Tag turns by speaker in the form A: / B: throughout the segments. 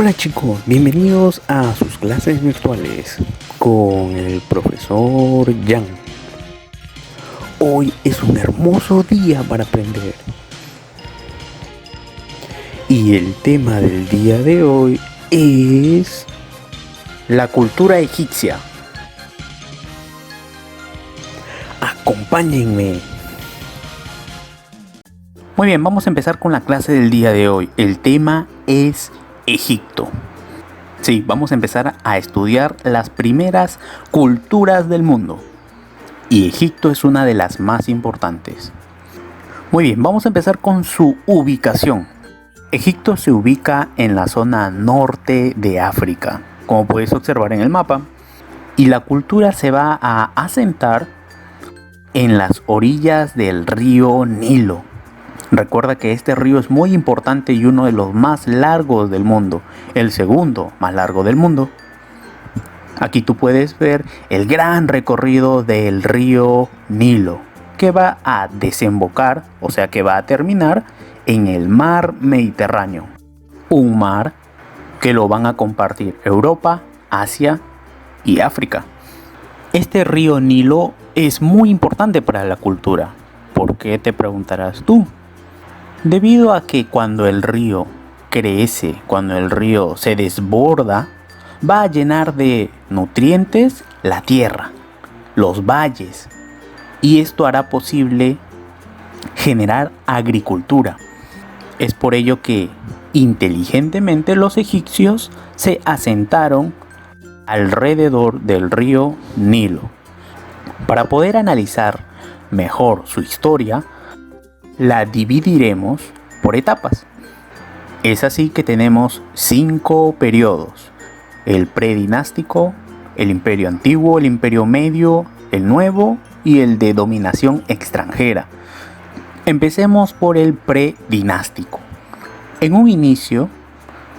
A: Hola chicos, bienvenidos a sus clases virtuales con el profesor Jan. Hoy es un hermoso día para aprender. Y el tema del día de hoy es la cultura egipcia. Acompáñenme. Muy bien, vamos a empezar con la clase del día de hoy. El tema es Egipto. Sí, vamos a empezar a estudiar las primeras culturas del mundo. Y Egipto es una de las más importantes. Muy bien, vamos a empezar con su ubicación. Egipto se ubica en la zona norte de África, como puedes observar en el mapa. Y la cultura se va a asentar en las orillas del río Nilo. Recuerda que este río es muy importante y uno de los más largos del mundo, el segundo más largo del mundo. Aquí tú puedes ver el gran recorrido del río Nilo, que va a desembocar, o sea que va a terminar en el mar Mediterráneo. Un mar que lo van a compartir Europa, Asia y África. Este río Nilo es muy importante para la cultura. ¿Por qué, te preguntarás tú? Debido a que cuando el río crece, cuando el río se desborda, va a llenar de nutrientes la tierra, los valles, y esto hará posible generar agricultura. Es por ello que inteligentemente los egipcios se asentaron alrededor del río Nilo. Para poder analizar mejor su historia, la dividiremos por etapas. Es así que tenemos 5 periodos: el predinástico, el imperio antiguo, el imperio medio, el nuevo y el de dominación extranjera. Empecemos por el predinástico. En un inicio,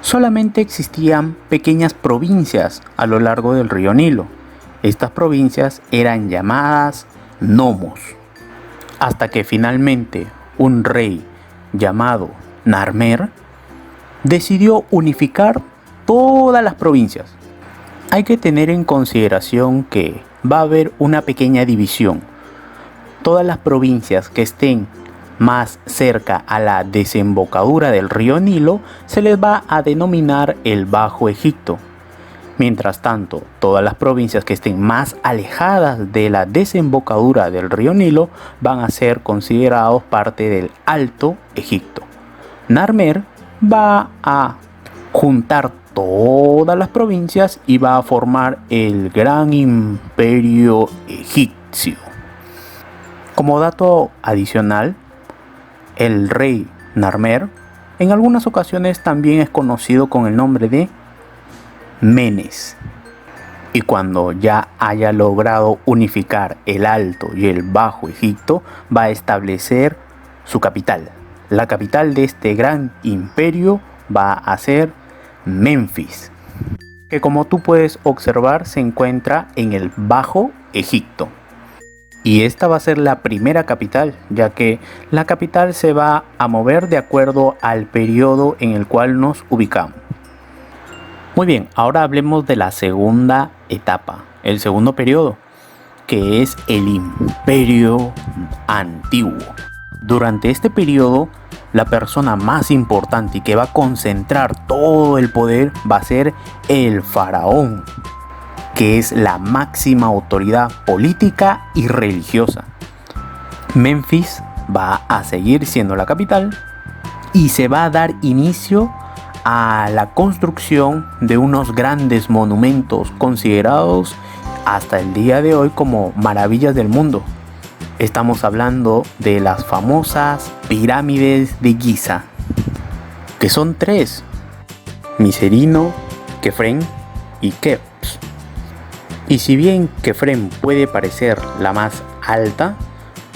A: solamente existían pequeñas provincias a lo largo del río Nilo. Estas provincias eran llamadas nomos, hasta que finalmente un rey llamado Narmer decidió unificar todas las provincias. Hay que tener en consideración que va a haber una pequeña división. Todas las provincias que estén más cerca a la desembocadura del río Nilo se les va a denominar el Bajo Egipto. Mientras tanto, todas las provincias que estén más alejadas de la desembocadura del río Nilo van a ser considerados parte del Alto Egipto. Narmer va a juntar todas las provincias y va a formar el Gran Imperio Egipcio. Como dato adicional, el rey Narmer en algunas ocasiones también es conocido con el nombre de Menes, y cuando ya haya logrado unificar el Alto y el Bajo Egipto, va a establecer su capital. La capital de este gran imperio va a ser Menfis, que como tú puedes observar se encuentra en el Bajo Egipto. Y esta va a ser la primera capital, ya que la capital se va a mover de acuerdo al periodo en el cual nos ubicamos. Muy bien, ahora hablemos de la segunda etapa, el segundo periodo, que es el Imperio Antiguo. Durante este periodo, la persona más importante y que va a concentrar todo el poder va a ser el faraón, que es la máxima autoridad política y religiosa. Menfis va a seguir siendo la capital y se va a dar inicio a la construcción de unos grandes monumentos considerados hasta el día de hoy como maravillas del mundo. Estamos hablando de las famosas pirámides de Giza, que son 3: Micerino, Kefren y Keops. Y si bien Kefren puede parecer la más alta,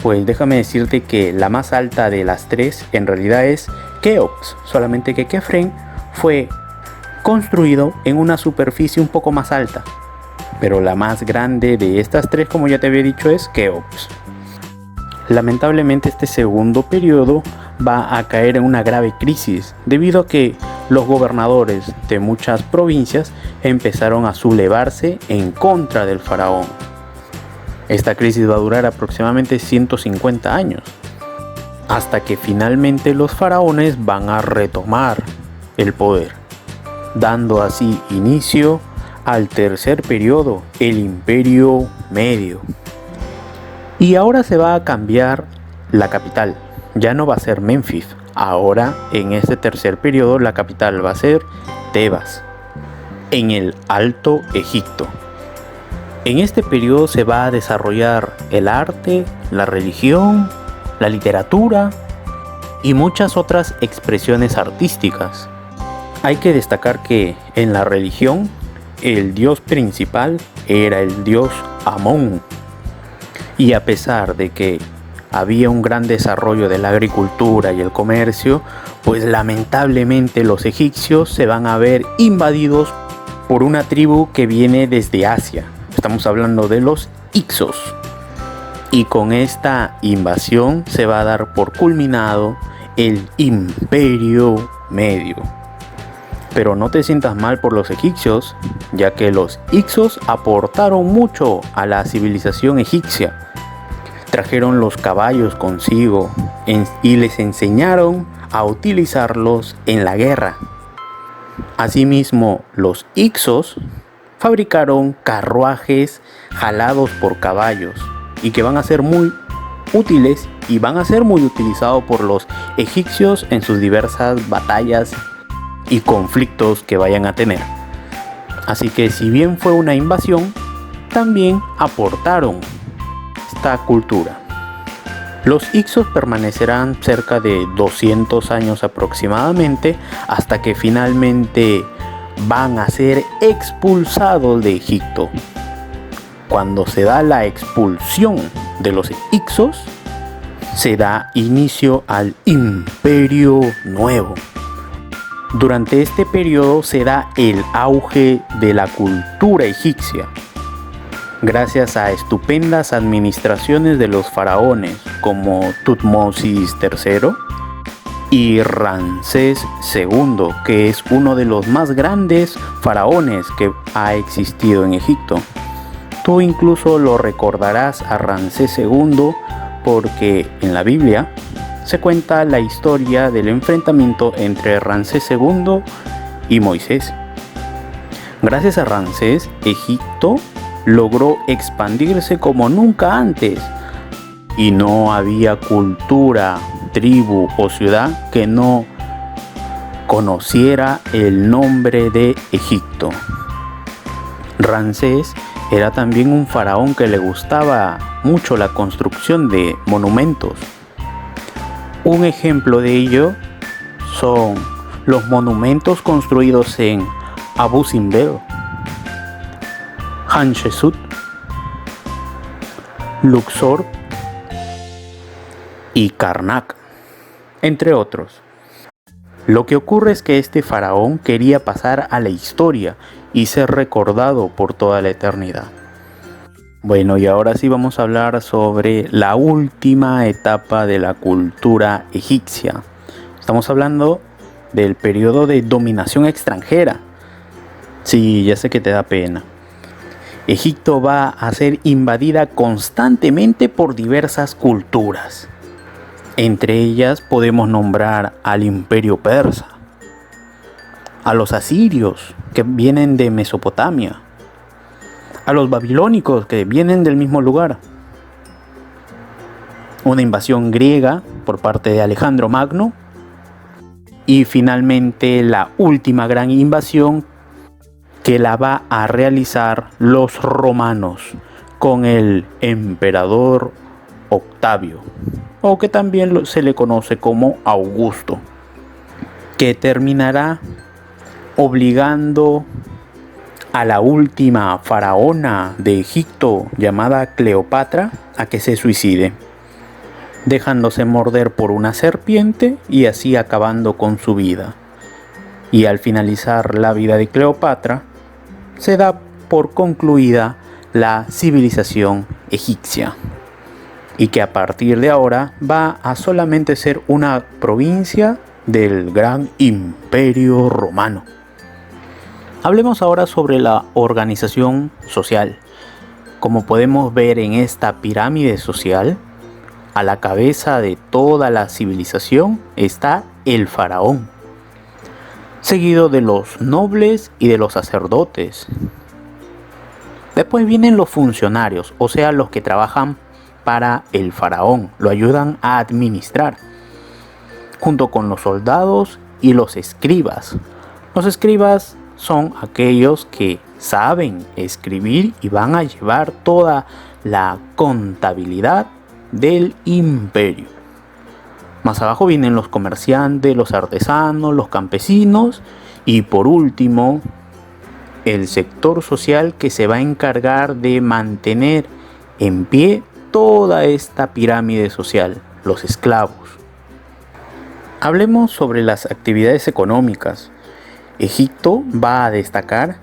A: pues déjame decirte que la más alta de las 3 en realidad es Keops, solamente que Kefren fue construido en una superficie un poco más alta, pero la más grande de estas 3, como ya te había dicho, es Keops. Lamentablemente este segundo periodo va a caer en una grave crisis debido a que los gobernadores de muchas provincias empezaron a sublevarse en contra del faraón. Esta crisis va a durar aproximadamente 150 años, hasta que finalmente los faraones van a retomar el poder, dando así inicio al tercer periodo, el Imperio Medio. Y ahora se va a cambiar la capital, ya no va a ser Menfis, ahora en este tercer periodo la capital va a ser Tebas, en el Alto Egipto. En este periodo se va a desarrollar el arte, la religión, la literatura y muchas otras expresiones artísticas. Hay que destacar que en la religión el dios principal era el dios Amón, y a pesar de que había un gran desarrollo de la agricultura y el comercio, pues lamentablemente los egipcios se van a ver invadidos por una tribu que viene desde Asia. Estamos hablando de los Hicsos. Y con esta invasión se va a dar por culminado el Imperio Medio. Pero no te sientas mal por los egipcios, ya que los Hicsos aportaron mucho a la civilización egipcia. Trajeron los caballos consigo y les enseñaron a utilizarlos en la guerra. Asimismo, los Hicsos fabricaron carruajes jalados por caballos y que van a ser muy útiles y van a ser muy utilizados por los egipcios en sus diversas batallas y conflictos que vayan a tener. Así que si bien fue una invasión, también aportaron esta cultura. Los Hicsos permanecerán cerca de 200 años aproximadamente hasta que finalmente van a ser expulsados de Egipto. Cuando se da la expulsión de los Hicsos, se da inicio al Imperio Nuevo. Durante este periodo se da el auge de la cultura egipcia, gracias a estupendas administraciones de los faraones como Tutmosis III y Ramsés II, que es uno de los más grandes faraones que ha existido en Egipto. Tú incluso lo recordarás a Ramsés II porque en la Biblia se cuenta la historia del enfrentamiento entre Ramsés II y Moisés. Gracias a Ramsés, Egipto logró expandirse como nunca antes y no había cultura, tribu o ciudad que no conociera el nombre de Egipto. Ramsés era también un faraón que le gustaba mucho la construcción de monumentos. Un ejemplo de ello son los monumentos construidos en Abu Simbel, Hatshepsut, Luxor y Karnak, entre otros. Lo que ocurre es que este faraón quería pasar a la historia y ser recordado por toda la eternidad. Bueno, y ahora sí vamos a hablar sobre la última etapa de la cultura egipcia. Estamos hablando del periodo de dominación extranjera. Sí, ya sé que te da pena. Egipto va a ser invadida constantemente por diversas culturas. Entre ellas podemos nombrar al Imperio Persa, a los asirios que vienen de Mesopotamia, a los babilónicos que vienen del mismo lugar, una invasión griega por parte de Alejandro Magno y finalmente la última gran invasión que la va a realizar los romanos con el emperador Octavio, o que también se le conoce como Augusto, que terminará obligando a la última faraona de Egipto llamada Cleopatra a que se suicide, dejándose morder por una serpiente y así acabando con su vida. Y al finalizar la vida de Cleopatra, se da por concluida la civilización egipcia, y que a partir de ahora va a solamente ser una provincia del gran imperio romano. Hablemos ahora sobre la organización social. Como podemos ver en esta pirámide social, a la cabeza de toda la civilización está el faraón, seguido de los nobles y de los sacerdotes. Después vienen los funcionarios, o sea, los que trabajan para el faraón, lo ayudan a administrar, junto con los soldados y los escribas. Los escribas son aquellos que saben escribir y van a llevar toda la contabilidad del imperio. Más abajo vienen los comerciantes, los artesanos, los campesinos y por último el sector social que se va a encargar de mantener en pie toda esta pirámide social, los esclavos. Hablemos sobre las actividades económicas. Egipto va a destacar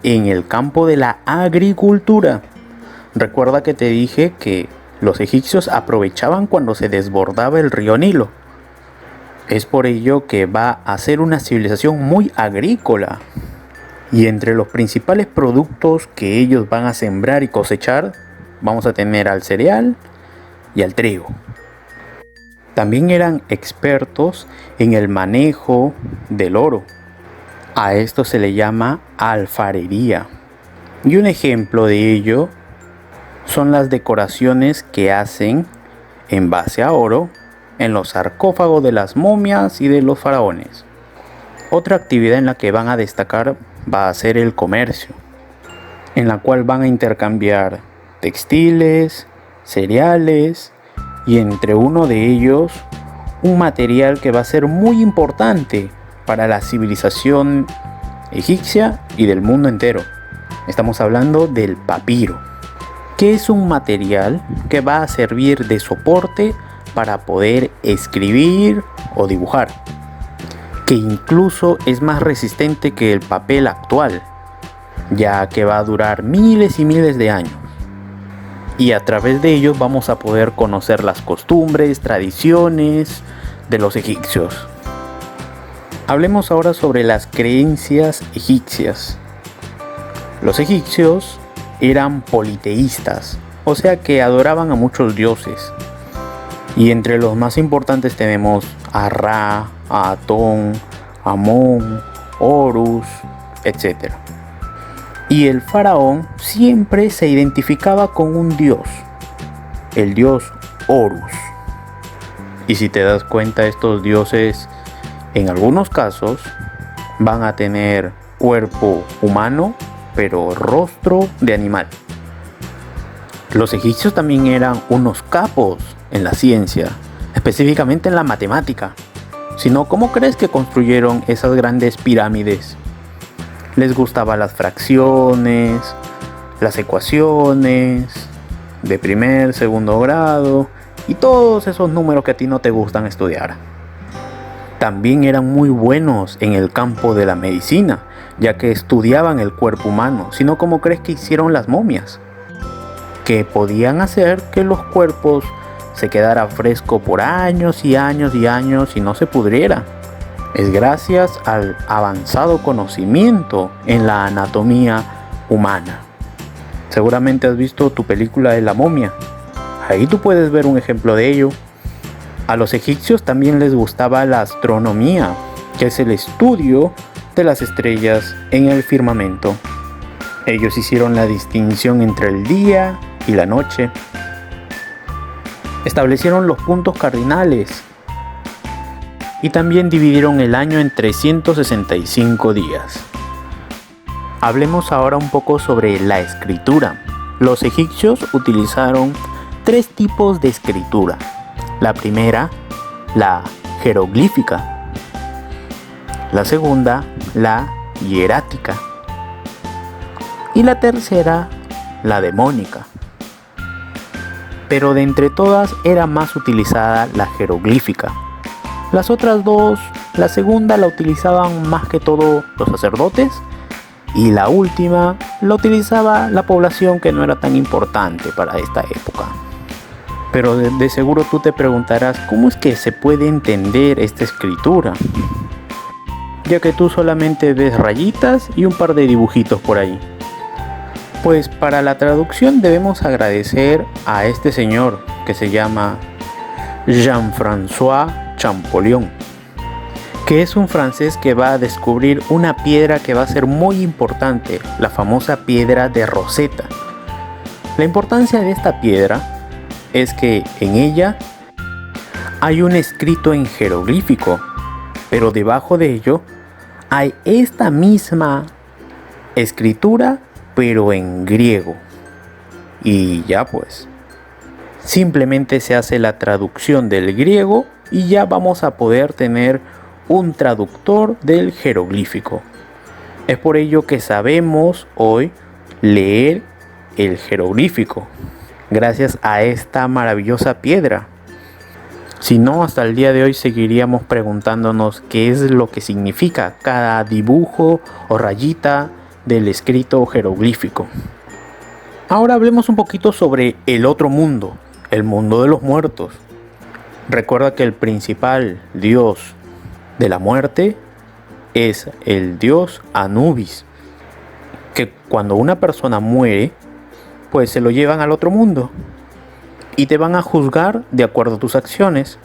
A: en el campo de la agricultura. Recuerda que te dije que los egipcios aprovechaban cuando se desbordaba el río Nilo. Es por ello que va a ser una civilización muy agrícola. Y entre los principales productos que ellos van a sembrar y cosechar, vamos a tener al cereal y al trigo. También eran expertos en el manejo del oro. A esto se le llama alfarería. Y un ejemplo de ello son las decoraciones que hacen en base a oro en los sarcófagos de las momias y de los faraones. Otra actividad en la que van a destacar va a ser el comercio, en la cual van a intercambiar textiles, cereales y entre uno de ellos un material que va a ser muy importante para la civilización egipcia y del mundo entero. Estamos hablando del papiro, que es un material que va a servir de soporte para poder escribir o dibujar, que incluso es más resistente que el papel actual, ya que va a durar miles y miles de años. Y a través de ellos vamos a poder conocer las costumbres, tradiciones de los egipcios. Hablemos ahora sobre las creencias egipcias. Los egipcios eran politeístas, o sea que adoraban a muchos dioses. Y entre los más importantes tenemos a Ra, a Atón, Amón, Horus, etc. Y el faraón siempre se identificaba con un dios, el dios Horus. Y si te das cuenta, estos dioses en algunos casos van a tener cuerpo humano, pero rostro de animal. Los egipcios también eran unos capos en la ciencia, específicamente en la matemática. Si no, ¿cómo crees que construyeron esas grandes pirámides? Les gustaban las fracciones, las ecuaciones de primer, segundo grado y todos esos números que a ti no te gustan estudiar. También eran muy buenos en el campo de la medicina, ya que estudiaban el cuerpo humano. Si no, ¿cómo crees que hicieron las momias? Que podían hacer que los cuerpos se quedara fresco por años y años y años y no se pudriera. Es gracias al avanzado conocimiento en la anatomía humana. Seguramente has visto tu película de la momia. Ahí tú puedes ver un ejemplo de ello. A los egipcios también les gustaba la astronomía, que es el estudio de las estrellas en el firmamento. Ellos hicieron la distinción entre el día y la noche. Establecieron los puntos cardinales y también dividieron el año en 365 días. Hablemos ahora un poco sobre la escritura. Los egipcios utilizaron 3 tipos de escritura. La primera, la jeroglífica. La segunda, la hierática. Y la tercera, la demónica. Pero de entre todas era más utilizada la jeroglífica. Las otras dos, la segunda la utilizaban más que todo los sacerdotes y la última la utilizaba la población que no era tan importante para esta época. Pero de seguro tú te preguntarás, ¿cómo es que se puede entender esta escritura? Ya que tú solamente ves rayitas y un par de dibujitos por ahí. Pues para la traducción debemos agradecer a este señor que se llama Jean-François Champollion, que es un francés que va a descubrir una piedra que va a ser muy importante, la famosa piedra de Rosetta. La importancia de esta piedra es que en ella hay un escrito en jeroglífico, pero debajo de ello hay esta misma escritura, pero en griego. Y ya pues, simplemente se hace la traducción del griego y ya vamos a poder tener un traductor del jeroglífico. Es por ello que sabemos hoy leer el jeroglífico, gracias a esta maravillosa piedra. Si no, hasta el día de hoy seguiríamos preguntándonos qué es lo que significa cada dibujo o rayita del escrito jeroglífico. Ahora hablemos un poquito sobre el otro mundo, el mundo de los muertos. Recuerda que el principal dios de la muerte es el dios Anubis, que cuando una persona muere, pues se lo llevan al otro mundo y te van a juzgar de acuerdo a tus acciones.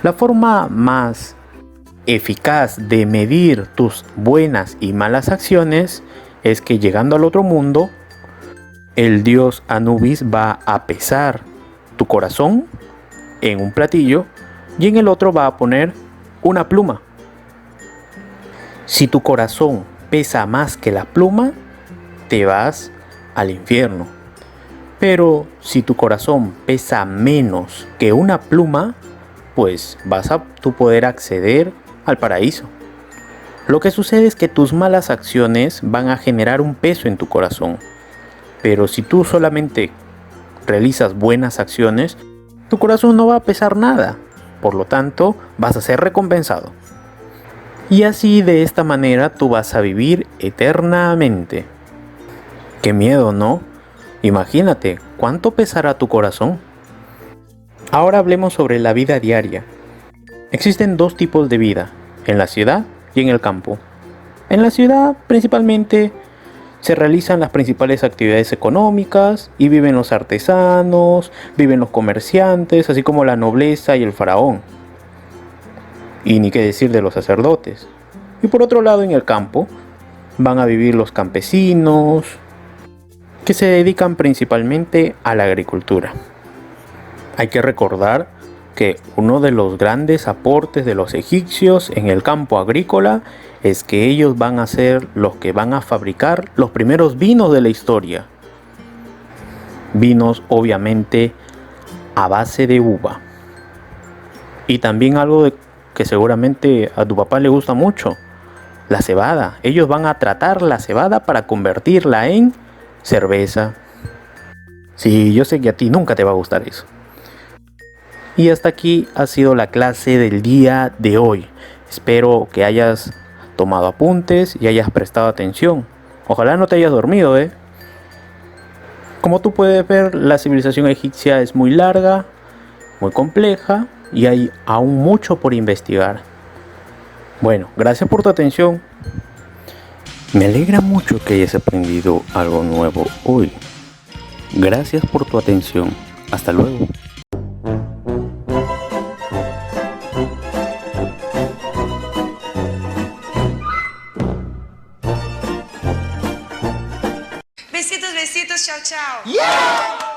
A: La forma más eficaz de medir tus buenas y malas acciones es que llegando al otro mundo, el dios Anubis va a pesar tu corazón en un platillo y en el otro va a poner una pluma. Si tu corazón pesa más que la pluma, te vas al infierno. Pero si tu corazón pesa menos que una pluma, pues vas a tú poder acceder al paraíso. Lo que sucede es que tus malas acciones van a generar un peso en tu corazón. Pero si tú solamente realizas buenas acciones, tu corazón no va a pesar nada. Por lo tanto, vas a ser recompensado. Y así de esta manera tú vas a vivir eternamente. Qué miedo, ¿no? Imagínate, ¿cuánto pesará tu corazón? Ahora hablemos sobre la vida diaria. Existen dos tipos de vida, en la ciudad y en el campo. En la ciudad principalmente se realizan las principales actividades económicas y viven los artesanos, viven los comerciantes, así como la nobleza y el faraón. Y ni qué decir de los sacerdotes. Y por otro lado, en el campo van a vivir los campesinos, que se dedican principalmente a la agricultura. Hay que recordar que uno de los grandes aportes de los egipcios en el campo agrícola es que ellos van a ser los que van a fabricar los primeros vinos de la historia. Vinos obviamente a base de uva. Y también algo que seguramente a tu papá le gusta mucho, la cebada. Ellos van a tratar la cebada para convertirla en cerveza. Sí, yo sé que a ti nunca te va a gustar eso. Y hasta aquí ha sido la clase del día de hoy. Espero que hayas tomado apuntes y hayas prestado atención. Ojalá no te hayas dormido, ¿eh? Como tú puedes ver, la civilización egipcia es muy larga, muy compleja y hay aún mucho por investigar. Bueno, gracias por tu atención. Me alegra mucho que hayas aprendido algo nuevo hoy. Gracias por tu atención. Hasta luego.
B: Besitos, besitos, chao, chao.
C: Yeah!